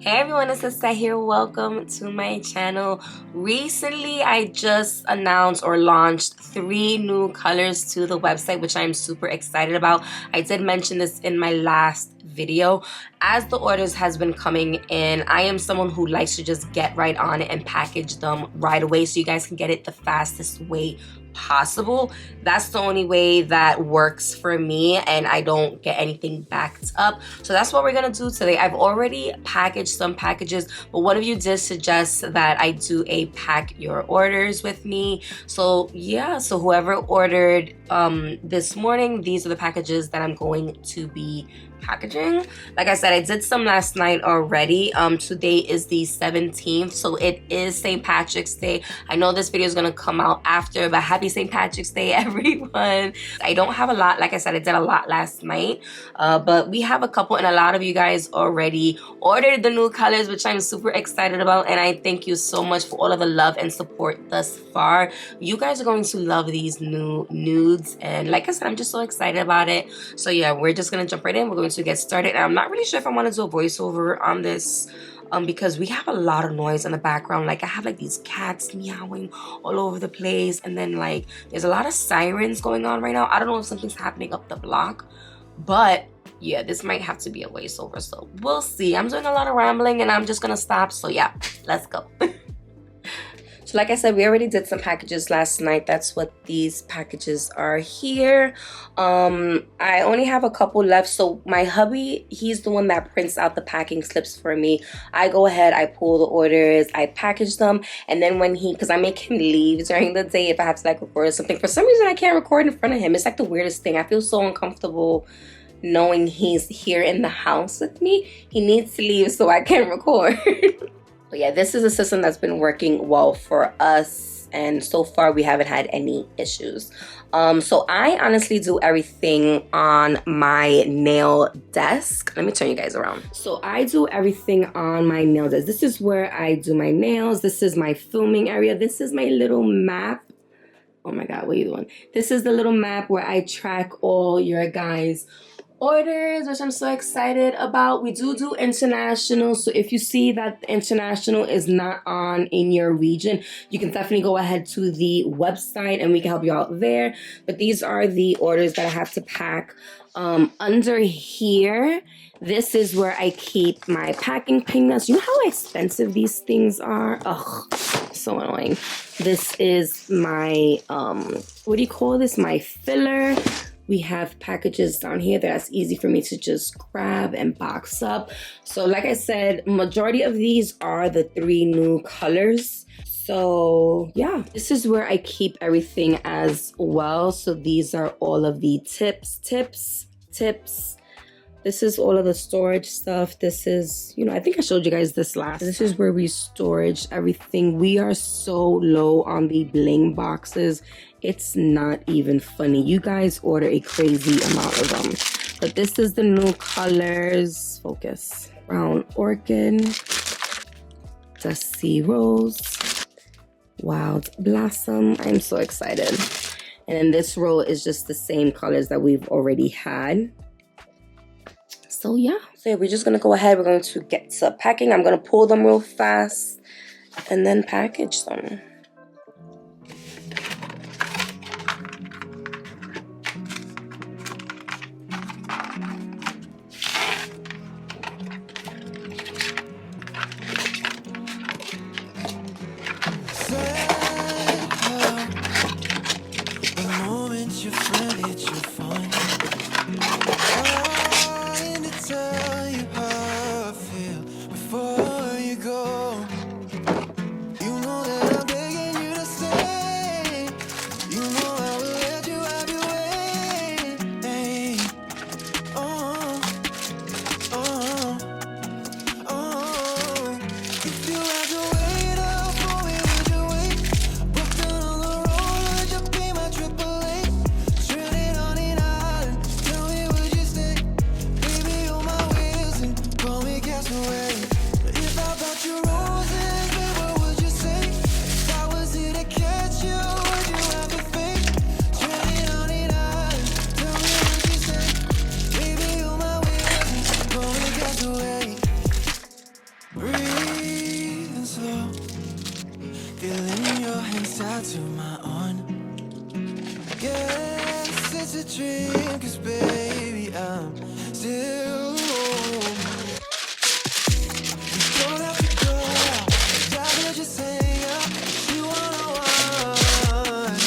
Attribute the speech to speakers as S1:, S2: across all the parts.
S1: Hey everyone, it's Lissette here. Welcome to my channel. Recently, I just announced or launched 3 new colors to the website, which I'm super excited about. I did mention this in my last video. As the orders has been coming in, I am someone who likes to just get right on it and package them right away so you guys can get it the fastest way possible. That's the only way that works for me and I don't get anything backed up. So that's what we're gonna do today. I've already packaged some packages, but one of you did suggest that I do a pack your orders with me. So yeah, so whoever ordered this morning, these are the packages that I'm going to be packaging. Like I said, I did some last night already. Today is the 17th, so it is St. Patrick's Day. I know this video is gonna come out after, but happy St. Patrick's Day, everyone. I don't have a lot. Like I said, I did a lot last night, but we have a couple, and a lot of you guys already ordered the new colors, which I'm super excited about, and I thank you so much for all of the love and support thus far. You guys are going to love these new nudes, and like I said, I'm just so excited about it. So yeah, we're just gonna jump right in. We're going to get started, and I'm not really sure if I want to do a voiceover on this because we have a lot of noise in the background. Like I have like these cats meowing all over the place, and then like there's a lot of sirens going on right now. I don't know if something's happening up the block, but yeah, this might have to be a voiceover, so we'll see. I'm doing a lot of rambling and I'm just gonna stop, so yeah, let's go. So like I said, we already did some packages last night. That's what these packages are here. I only have a couple left. So my hubby, he's the one that prints out the packing slips for me. I go ahead, I pull the orders, I package them, and then when because I make him leave during the day if I have to like record something. For some reason, I can't record in front of him. It's like the weirdest thing. I feel so uncomfortable knowing he's here in the house with me. He needs to leave so I can record. But yeah, this is a system that's been working well for us, and so far we haven't had any issues. So I honestly do everything on my nail desk. Let me turn you guys around. So I do everything on my nail desk. This is where I do my nails. This is my filming area. This is my little map. Oh my God, what are you doing? This is the little map where I track all your guys' orders, which I'm so excited about. We do international, so if you see that international is not on in your region, you can definitely go ahead to the website and we can help you out there. But these are the orders that I have to pack. Under here, this is where I keep my packing peanuts. You know how expensive these things are? Ugh, so annoying. This is my what do you call this? My filler. We have packages down here that's easy for me to just grab and box up. So like I said, majority of these are the 3 new colors. So yeah, this is where I keep everything as well. So these are all of the tips. This is all of the storage stuff. This is, you know, I think I showed you guys this last. This is where we storage everything. We are so low on the bling boxes. It's not even funny. You guys order a crazy amount of them. But this is the new colors. Focus. Brown orchid, dusty rose, wild blossom. I'm so excited. And then this row is just the same colors that we've already had. So yeah, we're just gonna go ahead. We're going to get to packing. I'm gonna pull them real fast and then package them.
S2: Breathing slow, feeling your hands tied to my own. Guess it's a dream, 'cause baby, I'm still home. You don't have to go out, rather just hang out if you wanna want.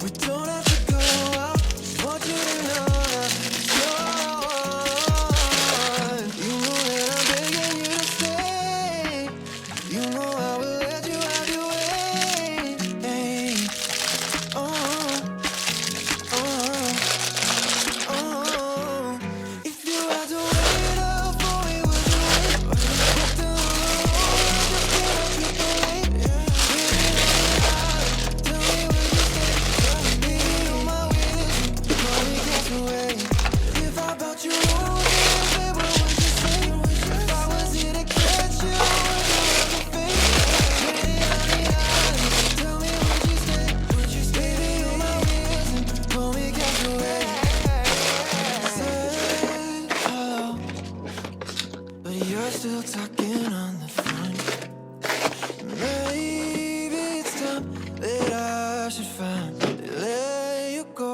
S2: We don't have to go out, just want you to know that you're on. You know that I'm begging you to stay. You know I will let you have your way. Oh, oh, oh. If you had to wait up for me, would you wait? Or just put the road, just get up, keep away. Tell me where you stay. Baby, on my witness, call me castaway. If I bought you roses, babe, what would you say? If I was here to catch you, would you have a face? Tell me would you stay? Baby, on my witness, call me castaway. Said hello, but you're still talking on the phone. Maybe it's time that I should finally let you go.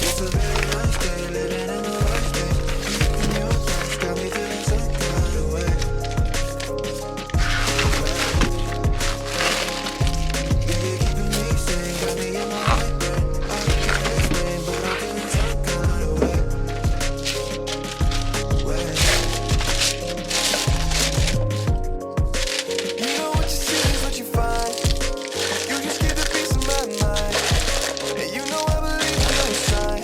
S2: It's a very nice day, living in the right space. In your place, got me feeling some kind of way. Yeah, you're keeping me sane, got me in my right brain. I can't explain, but I'm feeling some kind of way. You know what you see is what you find. You just get the peace of my mind. And you know I believe in no sign.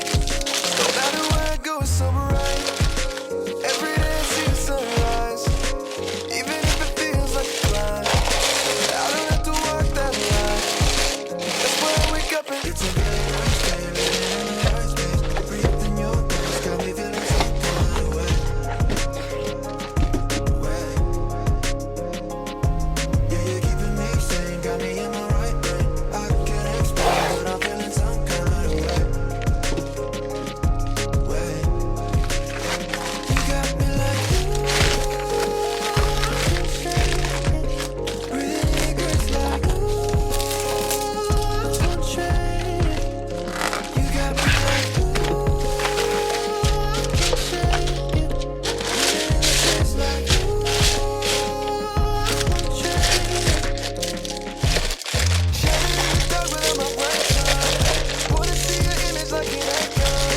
S2: No matter where I go, it's so bright. Every day I see the sunrise. Even if it feels like a climb, I don't have to walk that line. That's why I wake up and it's a very nice day, living in the right space. Breathing your grace, got me feeling some kind of way. Yeah, you're keeping me sane, got me in my right brain. I can't explain, but I'm feeling some kind of way. You got me like breathing in grace like on train. You got me like breathing in grace like on train. Shining in the dark without my bright side. Wanna see your image like an icon.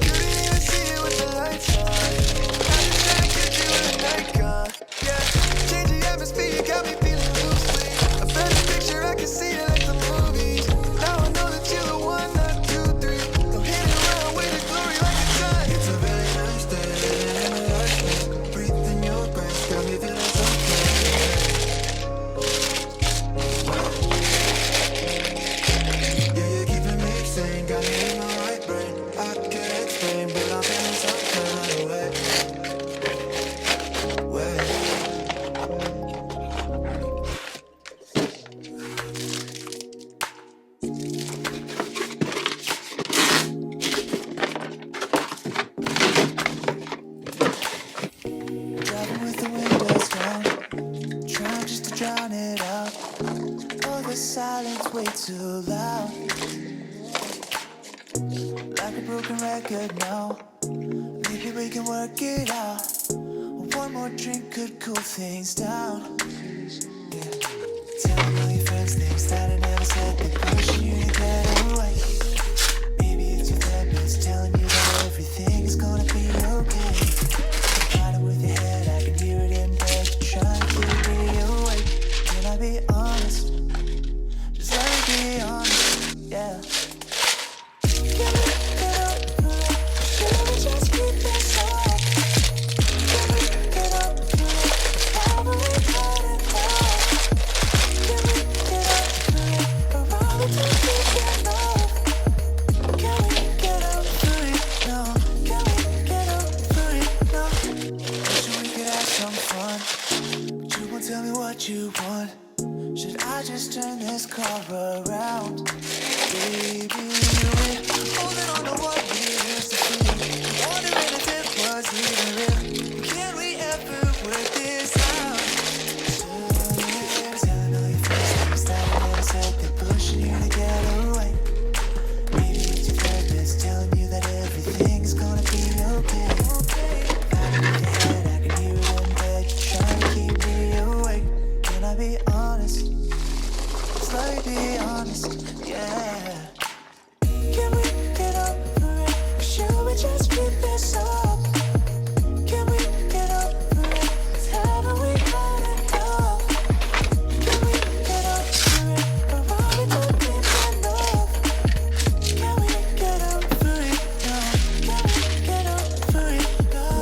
S2: Couldn't even see it with the lights on. I just had to get you in the night gone. Yeah, change the atmosphere, you got me feeling loosely. A better picture, I can see it like the movies. Now I know that you're the one, not two, three. Don't hit it around, way to glory like a sun. It's a very nice day, living in the right place. Breathing your grace, got me feeling so good. Yeah, you're keeping me sane, got me in my right brain. I can't explain, but I'm feeling some kind of way. Driving with the windows down, trying just to drown it out. Oh, the silence way too loud, like a broken record now. Maybe we can work it out. One more drink could cool things down. Yeah. Tell all your friends things that I never said, they pushing you to get away. Maybe it's your therapist telling you that everything is gonna be okay. Fighting with your head, I can hear it in bed, trying to keep me awake. Can I be honest? Just let me be honest, yeah. Can we get up? Should we just keep this up? Can we get up? Have we got it? tell me what you want. Should I just turn this car around? Baby, we're holding on to what we used to be. Wondering if it was even real. Can we ever work this out? Telling all your friends that we said they're pushing you to get away. Maybe it's your therapist telling you that everything's gonna be okay. Out of your head, I can hear it in bed. You're trying to keep me awake. Can I be honest? Just let me be honest, yeah. Can we get over it? Or should we just keep this up? Can we get over it? 'Cause haven't we had enough? Can we get over it? Or are we not deep enough? Can we get over it now? Can we get over it now?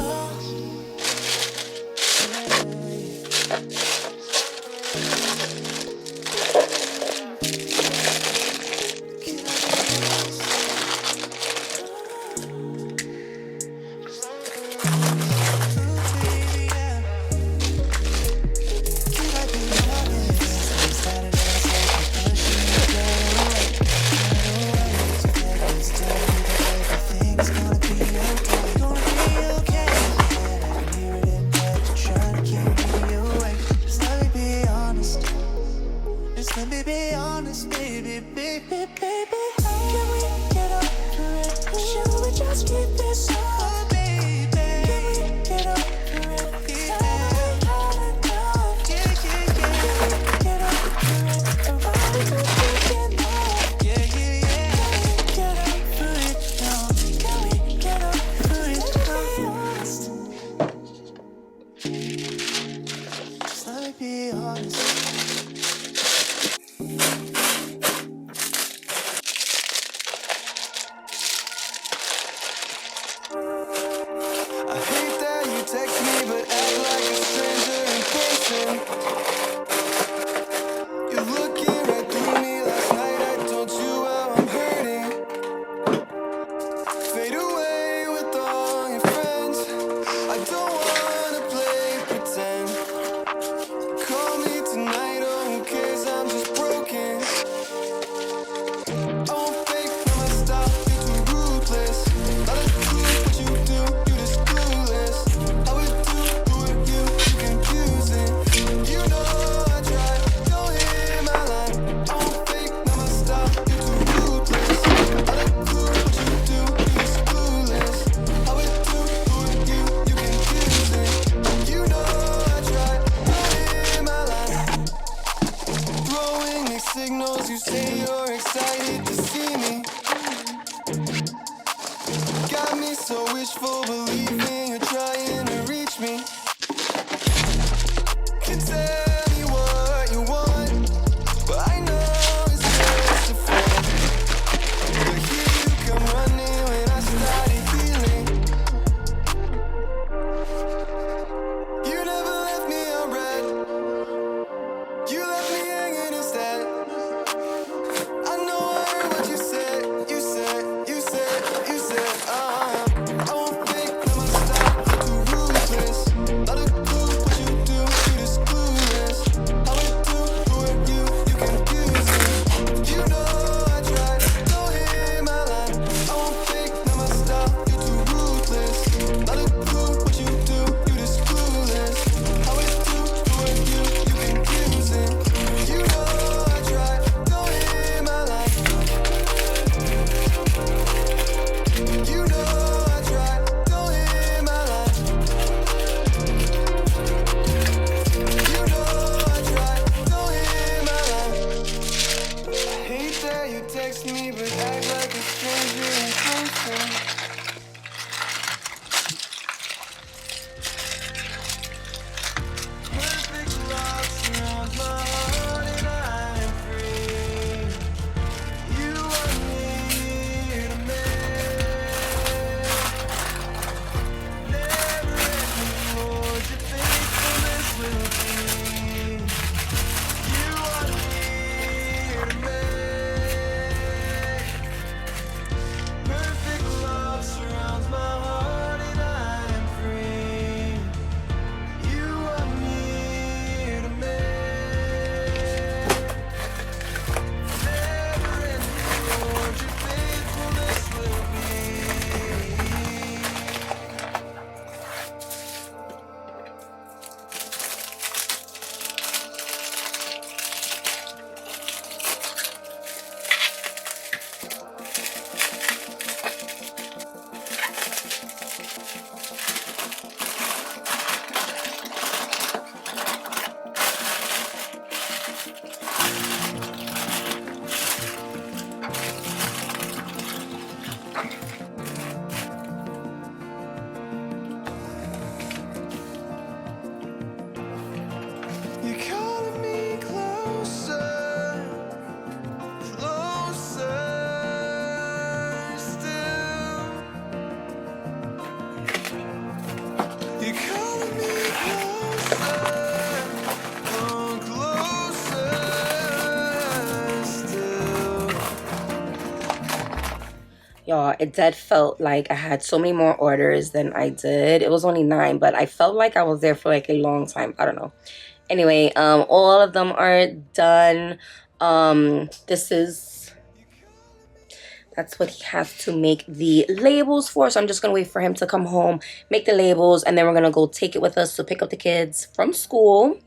S2: Let me be honest, baby, baby, baby. Can we get over it? Or should we just keep this up, baby? Can we get over it? 'Cause haven't we had enough? Can we get over it? Or are we not deep enough? Can we get over it now? Can we get over it? Let me be honest. Just let me be honest. I hate that you text me but act like a stranger in person. You're looking right through me. Last night I told you how I'm hurting. Fade away with all your friends. I don't wanna play pretend. Call me tonight, oh who cares, I'm just broken. I won't fake, never stop, you're too ruthless. Not a clue what you do, you just clueless. I would do with you, you confusing. You know I tried, don't hit my line. I won't fake, never stop, you're too ruthless. Not a clue what you do, you just clueless. I would do with you, you confusing. You know I tried, don't hit my line. Throwing mixed signals, you say you're excited to see me. Got me so wishful, believing you're trying to reach me. Can tell me what you want, but I know it's just a front. But here you come running when I started healing. You never left me on red. You left me hanging instead. I know I heard what you said. You said, you said, you said, I won't fake, never stop.
S1: Y'all, it dead felt like I had so many more orders than I did. It was only 9, but I felt like I was there for like a long time. I don't know. Anyway, all of them are done. That's what he has to make the labels for. So I'm just gonna wait for him to come home, make the labels, and then we're gonna go take it with us to pick up the kids from school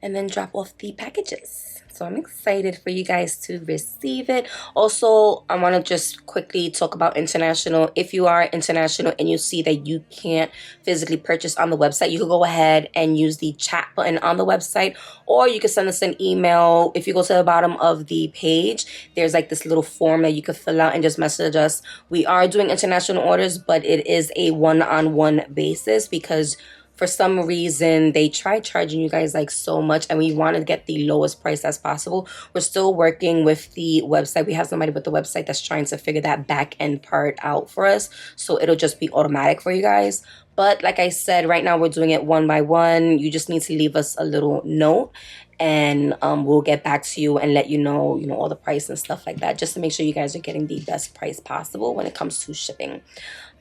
S1: and then drop off the packages. So I'm excited for you guys to receive it. Also, I want to just quickly talk about international. If you are international and you see that you can't physically purchase on the website, you can go ahead and use the chat button on the website, or you can send us an email. If you go to the bottom of the page, there's like this little form that you can fill out and just message us. We are doing international orders, but it is a one-on-one basis because for some reason they try charging you guys like so much, and we want to get the lowest price as possible. We're still working with the website. We have somebody with the website that's trying to figure that back end part out for us, so it'll just be automatic for you guys. But like I said, right now we're doing it one by one. You just need to leave us a little note, and we'll get back to you and let you know all the price and stuff like that, just to make sure you guys are getting the best price possible when it comes to shipping.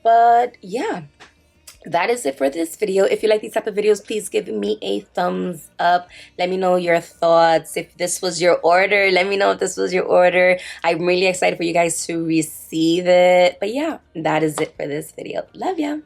S1: But yeah, that is it for this video. If you like these type of videos, please give me a thumbs up. Let me know your thoughts. If this was your order, let me know if this was your order. I'm really excited for you guys to receive it. But yeah, that is it for this video. Love ya.